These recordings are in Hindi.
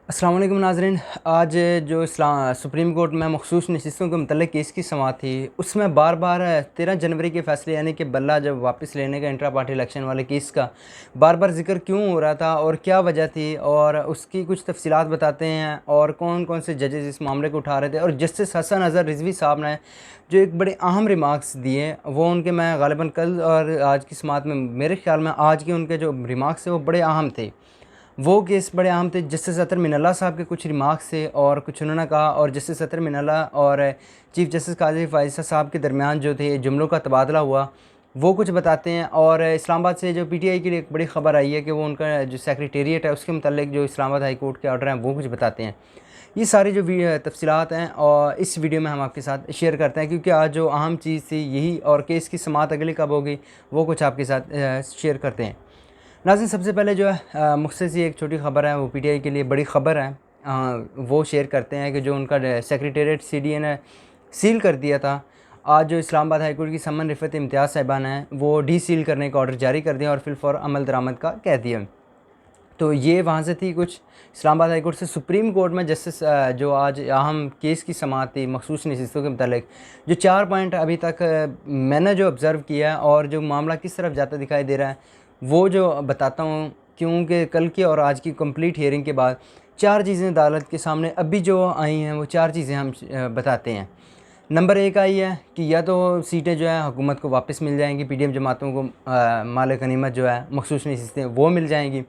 अस्सलाम वालेकुम नाज़रीन। आज जो सुप्रीम कोर्ट में मखसूस नशिस्तों के मतलब केस की समाअत थी, उसमें बार बार 13 जनवरी के फ़ैसले यानी कि बल्ला जब वापस लेने का इंट्रा पार्टी इलेक्शन वाले केस का बार बार जिक्र क्यों हो रहा था और क्या वजह थी, और उसकी कुछ तफसीलात बताते हैं और कौन कौन से जजेस इस मामले को उठा रहे थे। और जस्टिस हसन अज़हर रिजवी साहब ने जो एक बड़े अहम रिमार्क्स दिए, वो उनके मैं ग़ालिबन कल और आज की समाअत में मेरे ख़्याल में आज के उनके जो रिमार्क्स थे वो बड़े अहम थे। वो केस बड़े अहम थे। जस्टिस अतर मिनल्ला साहब के कुछ रिमार्क्स थे और कुछ उन्होंने कहा, और जस्टिस अतर मिनल्ला और चीफ़ जस्टिस काजी फ़ायज़ा साहब के दरमियान जो थे जुमलों का तबादला हुआ, वो कुछ बताते हैं। और इस्लामाबाद से जो पीटीआई के लिए एक बड़ी ख़बर आई है कि वो उनका जो सेक्रेटेरिएट है उसके मुतालिक जो इस्लामाबाद हाई कोर्ट के ऑर्डर हैं वो कुछ बताते हैं। ये सारी जो तफसीलात हैं और इस वीडियो में हम आपके साथ शेयर करते हैं, क्योंकि आज जो अहम चीज़ थी यही, और केस की समाअत अगली कब होगी वो कुछ आपके साथ शेयर करते हैं। नाज़रीन, सबसे पहले जो है मुझसे सी एक छोटी ख़बर है, वो पीटीआई के लिए बड़ी ख़बर है। वो शेयर करते हैं कि जो उनका सेक्रेटेरिएट सीडीए ने सील कर दिया था, आज जो इस्लामाबाद हाई कोर्ट की समन रिफ़त इम्तियाज़ साहिबान हैं वो डी सील करने का ऑर्डर जारी कर दिया और फिलफौर अमल दरामद का कह दिया। तो ये वहाँ से थी कुछ इस्लामाबाद हाई कोर्ट से सुप्रीम कोर्ट में जस्टिस जो आज अहम केस की समाअत थी मखसूस नशिस्तों के मुतालिक जो 4 पॉइंट अभी तक मैंने जो ऑब्ज़र्व किया है और जो मामला किस तरफ जाता दिखाई दे रहा है वो जो बताता हूँ, क्योंकि कल की और आज की कंप्लीट हियरिंग के बाद 4 चीज़ें अदालत के सामने अभी जो आई हैं वो 4 चीज़ें हम बताते हैं। नंबर 1 आई है कि या तो सीटें जो है हुकूमत को वापस मिल जाएंगी, पीडीएम जमातों को माल गनीमत जो है मखसूस नशिस्तें वो मिल जाएंगी।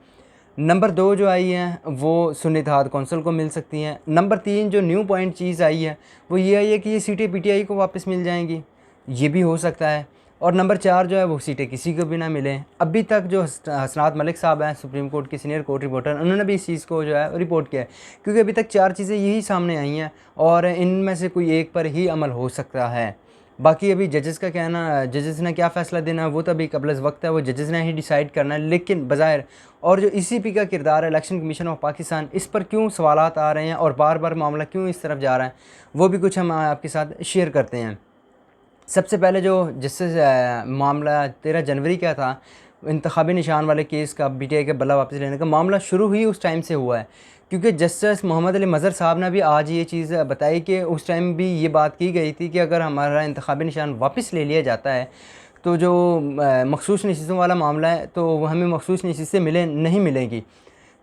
नंबर 2 जो आई है वो सुन्नी इत्तेहाद कौंसिल को मिल सकती हैं। नंबर 3 जो न्यू पॉइंट चीज़ आई है वो ये आई है कि ये सीटें पीटीआई को वापस मिल जाएंगी, ये भी हो सकता है। और नंबर 4 जो है वो सीटें किसी को भी ना मिलें। अभी तक जो हसनात मलिक साहब हैं सुप्रीम कोर्ट के सीनियर कोर्ट रिपोर्टर, उन्होंने भी इस चीज़ को जो है रिपोर्ट किया है, क्योंकि अभी तक 4 चीज़ें यही सामने आई हैं और इनमें से कोई एक पर ही अमल हो सकता है। बाकी अभी जजेस का कहना, जजेस ने क्या फ़ैसला देना है वो तो अभी कबल वक्त है, वो जजेस ने ही डिसाइड करना है। लेकिन बज़ाहिर और जो ईसीपी का किरदार है इलेक्शन कमीशन ऑफ पाकिस्तान, इस पर क्यों सवालात आ रहे हैं और बार बार मामला क्यों इस तरफ जा रहा है वो भी कुछ हम आपके साथ शेयर करते हैं। सबसे पहले जो जिससे मामला 13 जनवरी का था, इंतखाबी निशान वाले केस का पीटीआई के बल्ला वापस लेने का मामला शुरू ही उस टाइम से हुआ है, क्योंकि जस्टिस मोहम्मद अली मज़हर साहब ने भी आज ये चीज़ बताई कि उस टाइम भी ये बात की गई थी कि अगर हमारा इंतखाबी निशान वापस ले लिया जाता है तो जो मखसूस नशिस्तों वाला मामला है तो वो हमें मखसूस नशिस्तें नहीं मिलेंगी।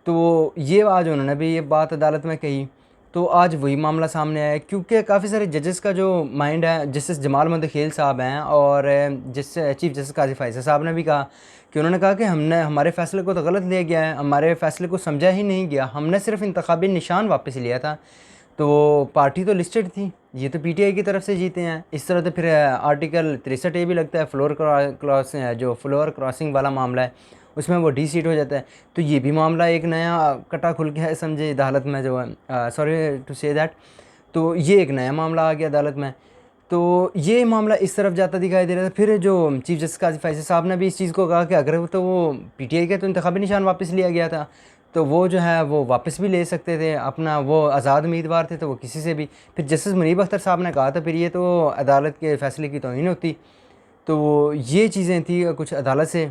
तो ये आज उन्होंने भी ये बात अदालत में कही। तो आज वही मामला सामने आया, क्योंकि काफ़ी सारे जजेस का जो माइंड है, जस्टिस जमाल मुंतखिल साहब हैं और जिस चीफ़ जस्टिस काजी फ़ायज़ा साहब ने भी कहा कि उन्होंने कहा कि हमने हमारे फ़ैसले को तो गलत लिया गया है, हमारे फ़ैसले को समझा ही नहीं गया, हमने सिर्फ इंतखाबी निशान वापस लिया था। तो पार्टी तो लिस्टेड थी, ये तो पीटीआई की तरफ से जीते हैं। इस तरह तो फिर आर्टिकल 63 ए भी लगता है, फ्लोर क्रॉसिंग वाला मामला है उसमें वो डी सीट हो जाता है। तो ये भी मामला एक नया कटा खुल गया है समझे अदालत में, जो है सॉरी टू से दैट। तो ये एक नया मामला आ गया अदालत में। तो ये मामला इस तरफ जाता दिखाई दे रहा था। फिर जो चीफ़ जस्टिस काजी फ़ायज़ा साहब ने भी इस चीज़ को कहा कि अगर तो वो पीटीआई का तो इंतखाबी निशान वापस लिया गया था तो वो जो है वो वापस भी ले सकते थे अपना, वो आज़ाद उम्मीदवार थे तो वो किसी से भी। फिर जस्टिस मुनीब अख्तर साहब ने कहा था फिर ये तो अदालत के फ़ैसले की तौहीन होती। तो ये चीज़ें थी कुछ अदालत से।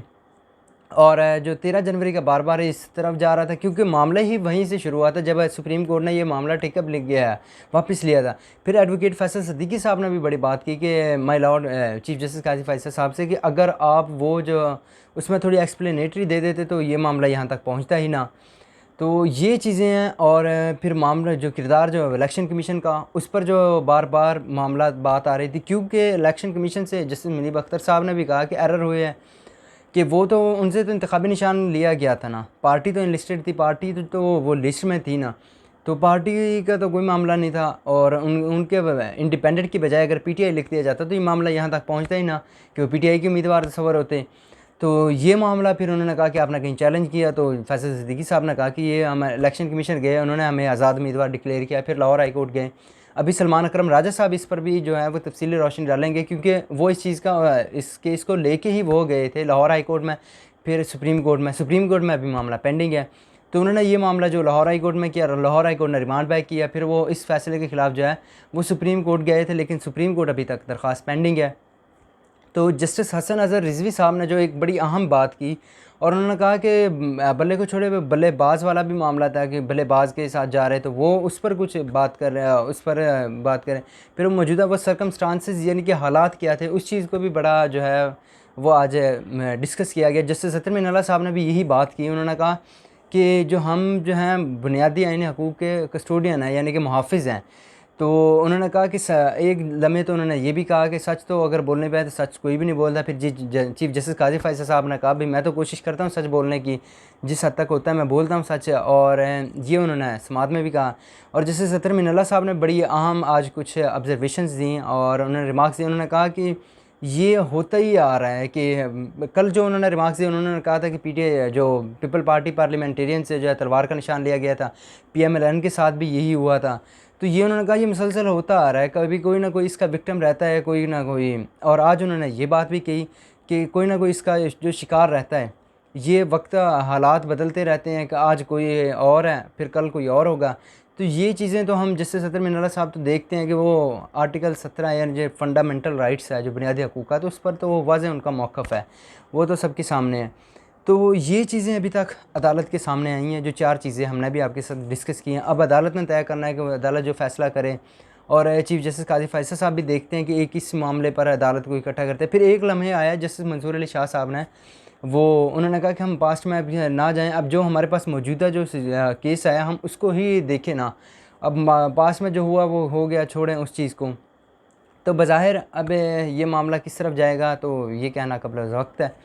और जो 13 जनवरी का बार बार इस तरफ जा रहा था, क्योंकि मामला ही वहीं से शुरू हुआ था जब सुप्रीम कोर्ट ने ये मामला टेकअप लिख गया वापस लिया था। फिर एडवोकेट फैसल सिद्दीकी साहब ने भी बड़ी बात की कि माय लॉर्ड चीफ़ जस्टिस काजी फ़ायज़ा साहब से कि अगर आप वो जो उसमें थोड़ी एक्सप्लेनेटरी दे देते तो ये मामला यहाँ तक पहुँचता ही ना। तो ये चीज़ें हैं। और फिर मामला जो किरदार जो इलेक्शन कमीशन का, उस पर जो बार बार मामला बात आ रही थी, क्योंकि इलेक्शन कमीशन से जस्टिस मुनीब अख्तर साहब ने भी कहा कि एरर हुए हैं कि वो तो उनसे तो इंतखाबी निशान लिया गया था ना, पार्टी तो इनलिस्टेड थी, पार्टी तो वो लिस्ट में थी ना, तो पार्टी का तो कोई मामला नहीं था। और उनके इंडिपेंडेंट की बजाय अगर पीटीआई लिख दिया जाता तो ये मामला यहाँ तक पहुँचता ही ना, कि वो पीटीआई के उम्मीदवार तस्वर होते। तो ये मामला फिर उन्होंने कहा कि आपने कहीं चैलेंज किया, तो फैसल सिद्दीकी साहब ने कहा कि ये हम इलेक्शन कमीशन गए, उन्होंने हमें आज़ाद उम्मीदवार डिक्लेयर किया। फिर लाहौर हाई कोर्ट गए, अभी सलमान अकरम राजा साहब इस पर भी जो है वो तफसीली रोशनी डालेंगे, क्योंकि वो इस चीज़ का इस केस को लेके ही वो गए थे लाहौर हाई कोर्ट में, फिर सुप्रीम कोर्ट में अभी मामला पेंडिंग है। तो उन्होंने ये मामला जो लाहौर हाई कोर्ट में किया, लाहौर हाई कोर्ट ने रिमांड बैक किया, फिर वो इस फैसले के ख़िलाफ़ जो है वो सुप्रीम कोर्ट गए थे, लेकिन सुप्रीम कोर्ट अभी तक दरख्वास्त पेंडिंग है। तो जस्टिस हसन अज़हर रिजवी साहब ने जो एक बड़ी अहम बात की, और उन्होंने कहा कि बल्ले को छोड़े बल्लेबाज वाला भी मामला था कि बल्लेबाज के साथ जा रहे तो वो उस पर कुछ बात कर रहे उस पर बात करें। फिर वो मौजूदा वो सर्कमस्टांसेस यानी कि हालात क्या थे उस चीज़ को भी बड़ा जो है वो आज डिस्कस किया गया। जस्टिस अतर मिनल्ला साहब ने भी यही बात की। उन्होंने कहा कि जो हम जो हैं बुनियादी आईनी हकूक़ के कस्टोडियन हैं यानी कि मुहाफ़िज़ हैं। तो उन्होंने कहा कि एक लम्हे तो उन्होंने ये भी कहा कि सच तो अगर बोलने पे है तो सच कोई भी नहीं बोलता। फिर चीफ जस्टिस काजी फैसल साहब ने कहा भाई मैं तो कोशिश करता हूँ सच बोलने की, जिस हद तक होता है मैं बोलता हूँ सच। और ये उन्होंने समात में भी कहा। और जस्टिस अतर मिनल्ला साहब ने बड़ी अहम आज कुछ ऑब्जर्वेशंस दी और उन्होंने रिमार्क्स दिए। उन्होंने कहा कि ये होता ही आ रहा है कि कल जो उन्होंने रिमार्क्स दिए उन्होंने कहा था कि पीटीआई जो पीपल पार्टी पार्लियामेंटेरियन से जो है तलवार का निशान लिया गया था, पीएमएलएन के साथ भी यही हुआ था। तो ये उन्होंने कहा ये मुसलसल होता आ रहा है, कभी कोई ना कोई इसका विक्टिम रहता है कोई ना कोई। और आज उन्होंने ये बात भी कही कि कोई ना कोई इसका जो शिकार रहता है। ये वक्त हालात बदलते रहते हैं कि आज कोई और है फिर कल कोई और होगा। तो ये चीज़ें तो हम जस्टिस अतर मिनल्ला साहब तो देखते हैं कि वो आर्टिकल 17 यानी जो फंडामेंटल राइट्स है जो बुनियादी हकूक़ तो उस पर तो वो वाज़ेह उनका मौक़िफ़ है, वो तो सबके सामने है। तो ये चीज़ें अभी तक अदालत के सामने आई हैं, जो 4 चीज़ें हमने भी आपके साथ डिस्कस की हैं। अब अदालत ने तय करना है कि अदालत जो फ़ैसला करे। और चीफ जस्टिस काजी फैसल साहब भी देखते हैं कि एक इस मामले पर अदालत को इकट्ठा करते हैं। फिर एक लम्हे आया जस्टिस मंसूर अली शाह साहब ने, वो उन्होंने कहा कि हम पास्ट में अभी ना जाएं, अब जो हमारे पास मौजूदा जो केस आया हम उसको ही देखें ना। अब पास्ट में जो हुआ वो हो गया, छोड़ें उस चीज़ को। तो बज़ाहिर अब ये मामला किस तरफ जाएगा तो ये कहना क़ब्ल वक्त है।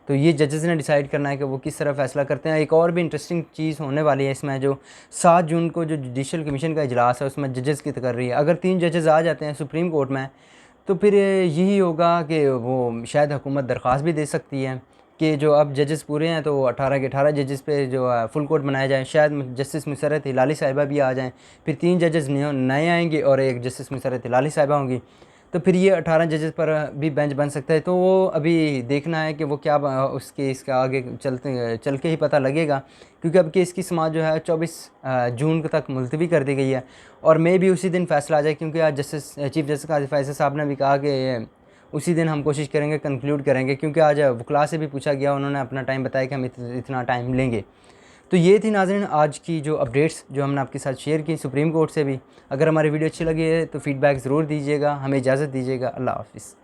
तो ये जजेस ने डिसाइड करना है कि वो किस तरह फ़ैसला करते हैं। एक और भी इंटरेस्टिंग चीज़ होने वाली है इसमें, जो 7 जून को जो जुडिशल कमीशन का इजलास है उसमें जजेस की तकर्री है। अगर 3 जजेस आ जाते हैं सुप्रीम कोर्ट में तो फिर यही होगा कि वो शायद हुकूमत दरख्वास्त भी दे सकती है कि जो अब जजेस पूरे हैं तो 18 के 18 जजेस पे जो फुल कोर्ट बनाया जाए। शायद जस्टिस मुसर्रत हिलाली साहिबा भी आ जाएँ, फिर 3 जजेस नए आएंगे और एक जस्टिस मुसर्रत हिलाली साहिबा होंगी। तो फिर ये 18 जजेस पर भी बेंच बन सकता है। तो वो अभी देखना है कि वो क्या उसके इसका आगे चल के ही पता लगेगा, क्योंकि अब केस की समाअत जो है 24 जून तक मुलतवी कर दी गई है। और मे भी उसी दिन फ़ैसला आ जाए, क्योंकि आज चीफ जस्टिस काजी फैसल साहब ने भी कहा कि उसी दिन हम कोशिश करेंगे कंक्लूड करेंगे, क्योंकि आज वकला से भी पूछा गया, उन्होंने अपना टाइम बताया कि हम इतना टाइम लेंगे। तो ये थी नाज़रीन आज की जो अपडेट्स जो हमने आपके साथ शेयर की सुप्रीम कोर्ट से भी। अगर हमारी वीडियो अच्छी लगी है तो फीडबैक ज़रूर दीजिएगा, हमें इजाज़त दीजिएगा। अल्लाह हाफ़िज़।